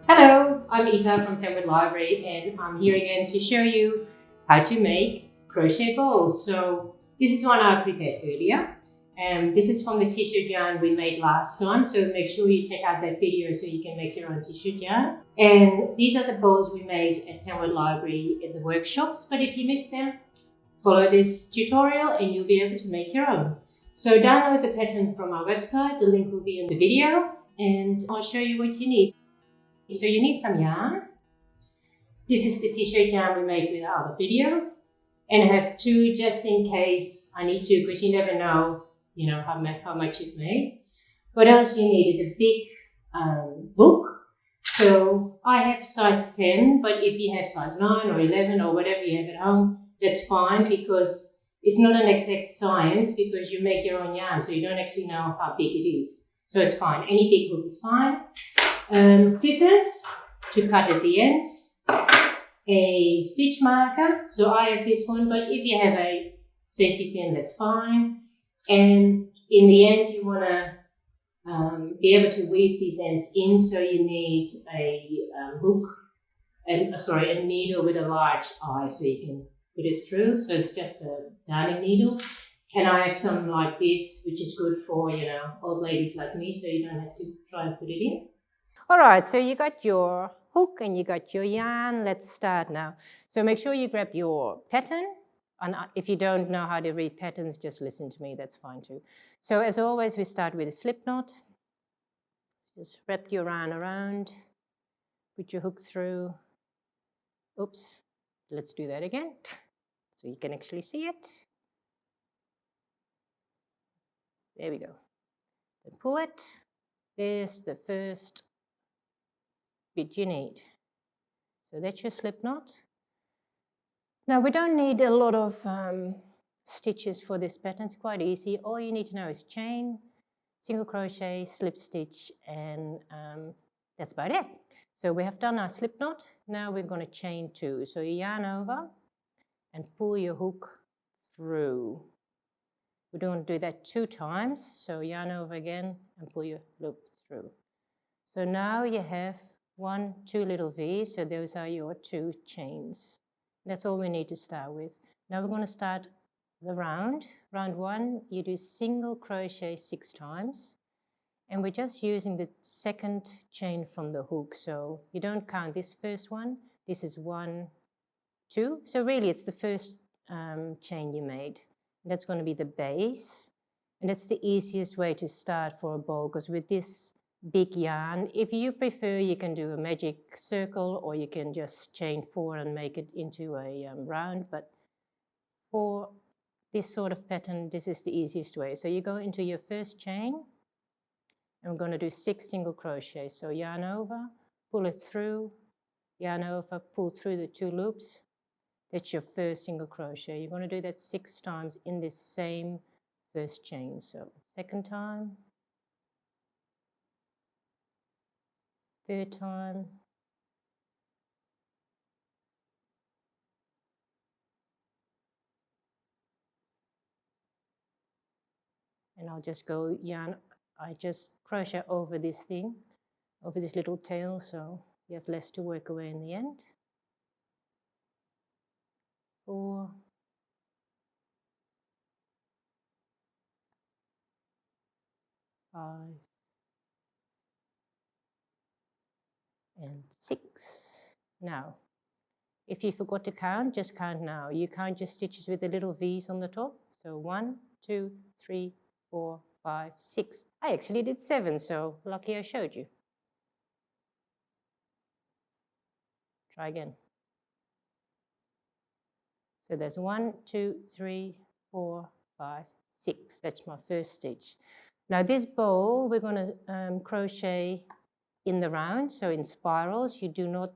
Hello, I'm Ita from Tamworth Library, and I'm here again to show you how to make crochet balls. So this is one I prepared earlier, and this is from the t-shirt yarn we made last time, so make sure you check out that video so you can make your own t-shirt yarn. And these are the balls we made at Tamworth Library in the workshops, but if you missed them, follow this tutorial and you'll be able to make your own. So download the pattern from our website, the link will be in the video, and I'll show you what you need. So you need some yarn. This is the t-shirt yarn we made with our other video. And I have two just in case I need to, because you never know, how much you've made. What else you need is a big hook. So I have size 10, but if you have size 9 or 11 or whatever you have at home, that's fine, because it's not an exact science, because you make your own yarn, so you don't actually know how big it is. So it's fine. Any big hook is fine. Scissors to cut at the end, a stitch marker, so I have this one, but if you have a safety pin, that's fine. And in the end, you want to be able to weave these ends in, so you need a hook, and a needle with a large eye, so you can put it through. So it's just a darning needle. And I have some like this, which is good for, old ladies like me, so you don't have to try and put it in. All right, so you got your hook and you got your yarn. Let's start now. So make sure you grab your pattern. And if you don't know how to read patterns, just listen to me, that's fine too. So as always, we start with a slip knot. Just wrap your yarn around, put your hook through. Oops, let's do that again, so you can actually see it. There we go. Then pull it. There's the first bit you need. So that's your slip knot. Now we don't need a lot of stitches for this pattern. It's quite easy. All you need to know is chain, single crochet, slip stitch, and that's about it. So we have done our slip knot. Now we're going to chain 2. So you yarn over and pull your hook through. We're going to do that 2 times. So yarn over again and pull your loop through. So now you have 1, 2 little V's, so those are your 2 chains. That's all we need to start with. Now we're going to start the round. Round 1, you do single crochet 6 times, and we're just using the second chain from the hook, so you don't count this first one. This is 1, 2, so really it's the first chain you made. That's going to be the base, and that's the easiest way to start for a bowl, because with this big yarn, if you prefer, you can do a magic circle, or you can just chain 4 and make it into a round, but for this sort of pattern, this is the easiest way. So you go into your first chain, and we're going to do 6 single crochets. So yarn over, pull it through, yarn over, pull through the 2 loops. That's your first single crochet. You're going to do that 6 times in this same first chain. So second time, third time, and I'll just go yarn. I just crochet over this thing, over this little tail, so you have less to work away in the end. 4, 5, and 6. Now, if you forgot to count, just count now. You count your stitches with the little V's on the top. So 1, 2, 3, 4, 5, 6. I actually did 7, so lucky I showed you. Try again. So there's 1, 2, 3, 4, 5, 6. That's my first stitch. Now this bowl, we're going to crochet in the round, so in spirals. You do not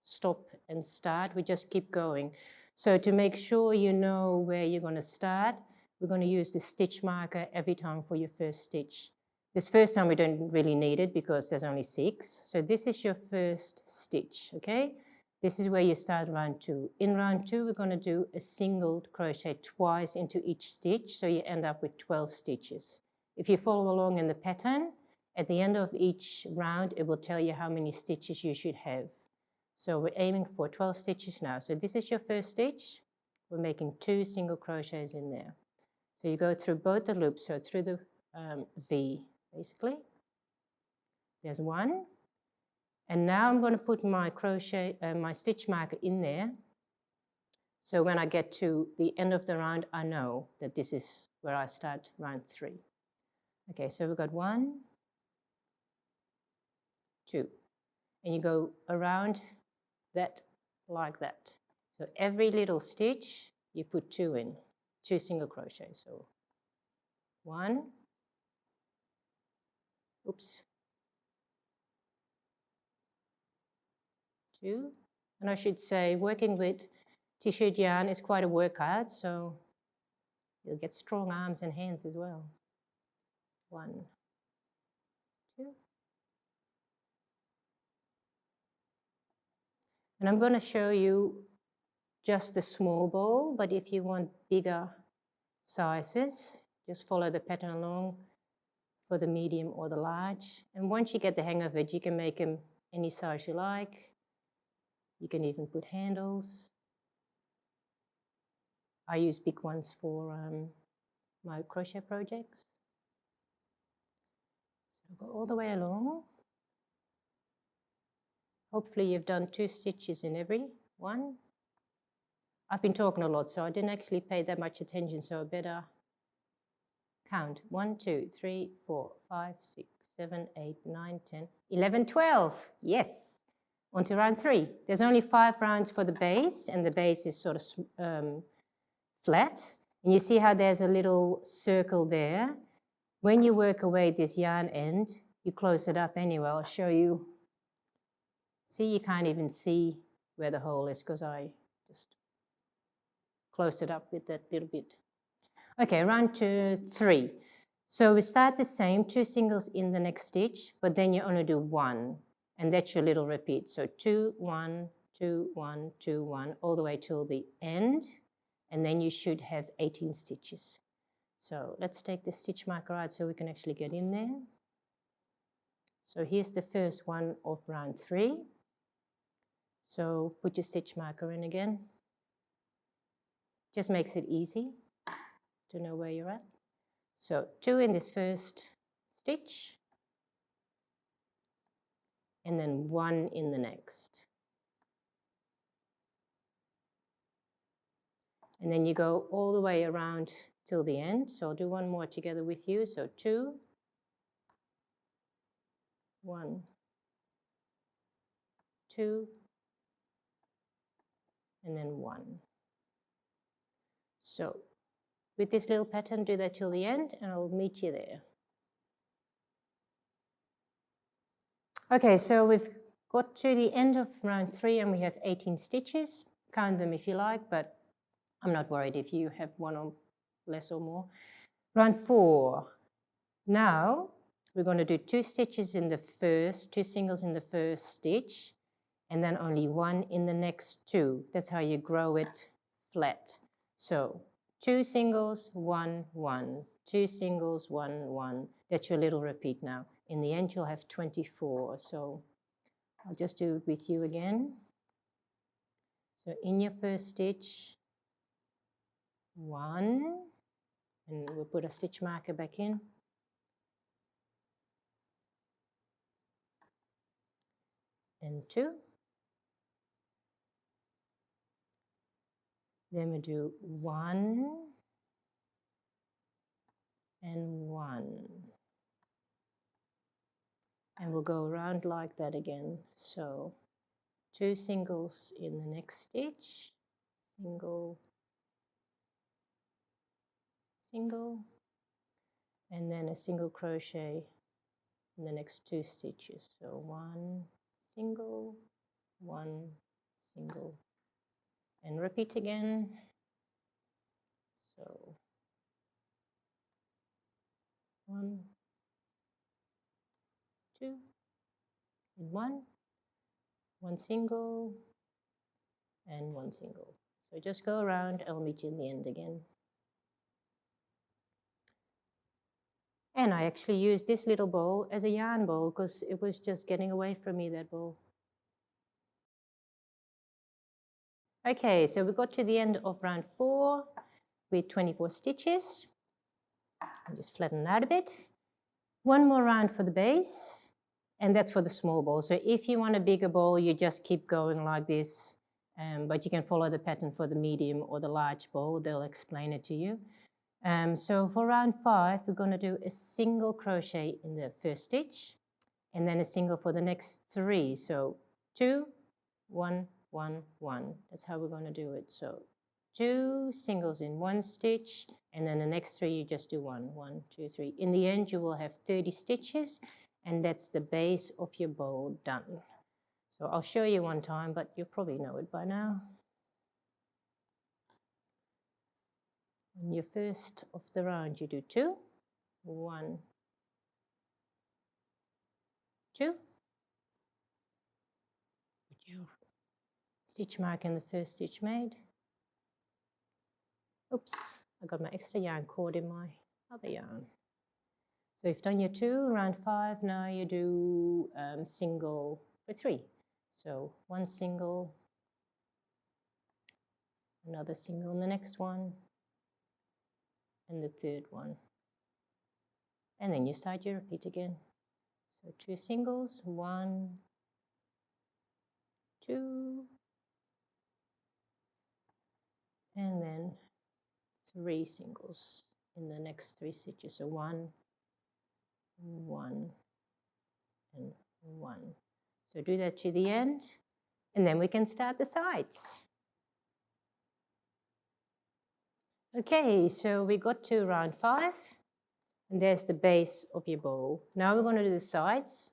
stop and start, we just keep going. So to make sure you know where you're going to start, we're going to use the stitch marker every time for your first stitch. This first time we don't really need it because there's only 6. So this is your first stitch, okay? This is where you start round 2. In round 2, we're going to do a single crochet twice into each stitch, so you end up with 12 stitches. if you follow along in the pattern, at the end of each round, it will tell you how many stitches you should have. So we're aiming for 12 stitches now. So this is your first stitch. We're making 2 single crochets in there. So you go through both the loops, so through the V, basically. There's 1. And now I'm going to put my my stitch marker in there. So when I get to the end of the round, I know that this is where I start round 3. Okay, so we've got 1, 2. And you go around that like that. So every little stitch, you put 2 in, 2 single crochets. So 1, oops, 2. And I should say working with t-shirt yarn is quite a workout, so you'll get strong arms and hands as well. 1, 2. And I'm going to show you just the small bowl, but if you want bigger sizes, just follow the pattern along for the medium or the large. And once you get the hang of it, you can make them any size you like. You can even put handles. I use big ones for my crochet projects. So go all the way along. Hopefully you've done 2 stitches in every one. I've been talking a lot, so I didn't actually pay that much attention, so I better count. 1, 2, 3, 4, 5, 6, 7, 8, 9, 10, 11, 12. Yes. On to round 3. There's only 5 rounds for the base, and the base is sort of flat. And you see how there's a little circle there. When you work away this yarn end, you close it up anyway. I'll show you. See, you can't even see where the hole is because I just closed it up with that little bit. Okay, round 3. So we start the same, 2 singles in the next stitch, but then you only do 1, and that's your little repeat. So 2, 1, 2, 1, 2, 1, all the way till the end, and then you should have 18 stitches. So let's take the stitch marker out so we can actually get in there. So here's the first one of round 3. So put your stitch marker in again. Just makes it easy to know where you're at. So 2 in this first stitch, and then 1 in the next. And then you go all the way around till the end. So I'll do one more together with you. So 2, 1, 2, and then 1. So with this little pattern, do that till the end, and I'll meet you there. Okay, so we've got to the end of round 3 and we have 18 stitches. Count them if you like, but I'm not worried if you have 1 or less or more. Round 4. Now we're going to do 2 stitches in the first, 2 singles in the first stitch, and then only 1 in the next 2. That's how you grow it flat. So 2 singles, 1, 1. 2 singles, 1, 1. That's your little repeat now. In the end, you'll have 24. So I'll just do it with you again. So in your first stitch, 1, and we'll put a stitch marker back in. And 2. Then we do 1 and 1. And we'll go around like that again. So 2 singles in the next stitch, single, single, and then a single crochet in the next 2 stitches. So 1 single, 1 single, and repeat again. So 1, 2, and 1, 1 single, and 1 single. So just go around, I'll meet you in the end again. And I actually used this little ball as a yarn ball because it was just getting away from me, that ball. Okay, so we got to the end of round 4 with 24 stitches. I'll just flatten out a bit. One more round for the base, and that's for the small ball. So if you want a bigger ball, you just keep going like this, but you can follow the pattern for the medium or the large ball. They'll explain it to you. So for round 5, we're going to do a single crochet in the first stitch, and then a single for the next 3. So 2, 1, 1, 1. That's how we're going to do it. So 2 singles in one stitch, and then the next 3 you just do 1, 1, 2, 3. In the end you will have 30 stitches, and that's the base of your bowl done. So I'll show you one time, but you probably know it by now. In your first of the round you do 2, 1, 2. Put your stitch mark in the first stitch made. Oops, I got my extra yarn cord in my other yarn. So you've done your 2, round 5, now you do single for 3. So 1 single, another single in the next one, and the 3rd one. And then you start your repeat again. So 2 singles, 1, 2, and then 3 singles in the next 3 stitches. So 1, 1, and 1. So do that to the end, and then we can start the sides. Okay, so we got to round 5, and there's the base of your bowl. Now we're going to do the sides,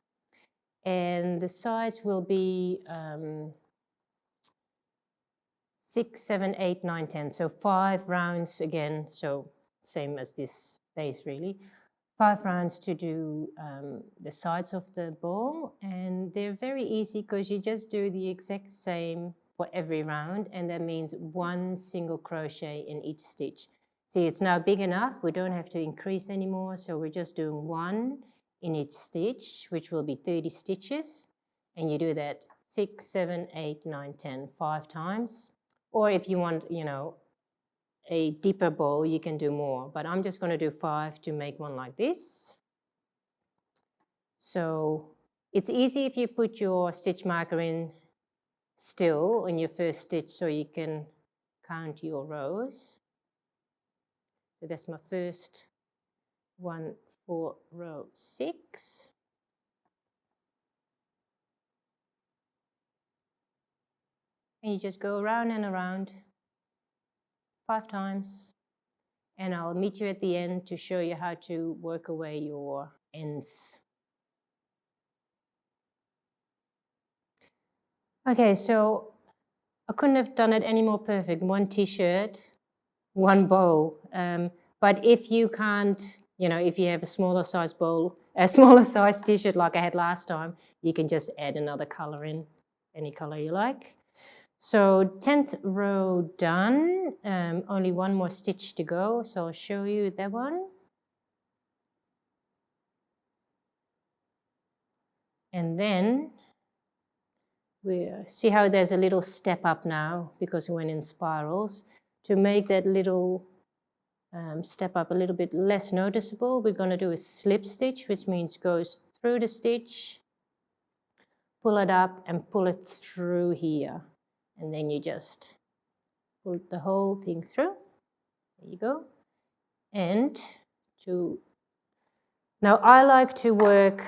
and the sides will be 6, 7, 8, 9, 10. So 5 rounds again, so same as this base really. 5 rounds to do the sides of the bowl, and they're very easy because you just do the exact same for every round, and that means 1 single crochet in each stitch. See, it's now big enough, we don't have to increase anymore, so we're just doing 1 in each stitch, which will be 30 stitches, and you do that 6, 7, 8, 9, 10, 5 times. Or if you want, you know, a deeper bowl, you can do more, but I'm just going to do 5 to make one like this. So it's easy if you put your stitch marker in still in your first stitch so you can count your rows. So that's my first one for row 6. And you just go around and around 5 times. And I'll meet you at the end to show you how to work away your ends. Okay, so I couldn't have done it any more perfect. 1 t-shirt, 1 bowl. But if you can't, you know, if you have a smaller size bowl, a smaller size t-shirt like I had last time, you can just add another color in, any color you like. So 10th row done, only 1 more stitch to go, so I'll show you that one. And then we see how there's a little step up now because we went in spirals. To make that little step up a little bit less noticeable, we're going to do a slip stitch, which means goes through the stitch, pull it up and pull it through here. And then you just pull the whole thing through. There you go. And now I like to work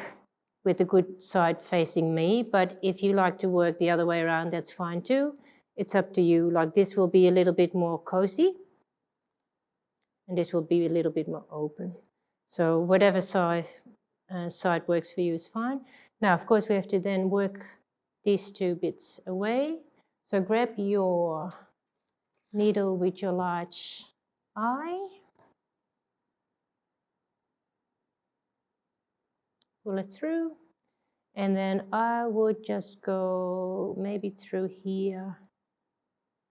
with the good side facing me, but if you like to work the other way around, that's fine too. It's up to you. Like this will be a little bit more cozy, and this will be a little bit more open. So whatever side works for you is fine. Now, of course, we have to then work these 2 bits away. So grab your needle with your large eye, pull it through, and then I would just go maybe through here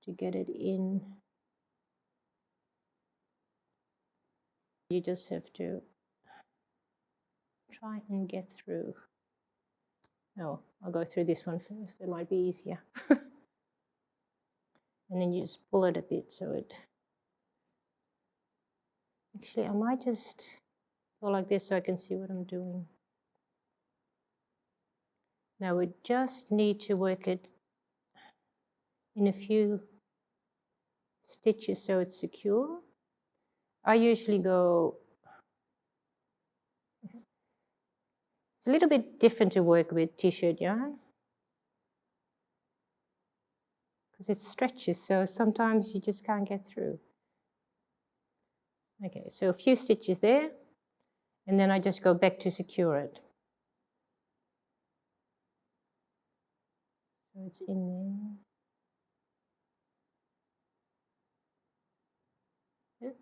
to get it in. You just have to try and get through. Oh, I'll go through this one first. It might be easier. And then you just pull it a bit so it... Actually, I might just go like this so I can see what I'm doing. Now we just need to work it in a few stitches so it's secure. I usually go... It's a little bit different to work with t-shirt yarn because it stretches, so sometimes you just can't get through. Okay, so a few stitches there, and then I just go back to secure it. So it's in there. Yep.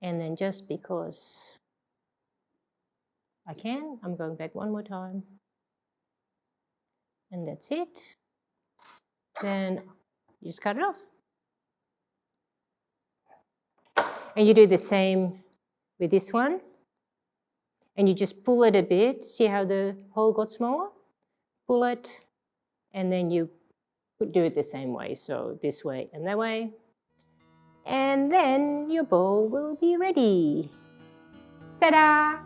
And then just because I can, I'm going back one more time. And that's it. Then you just cut it off. And you do the same with this one. And you just pull it a bit. See how the hole got smaller? Pull it, and then you do it the same way. So this way and that way. And then your ball will be ready. Ta-da!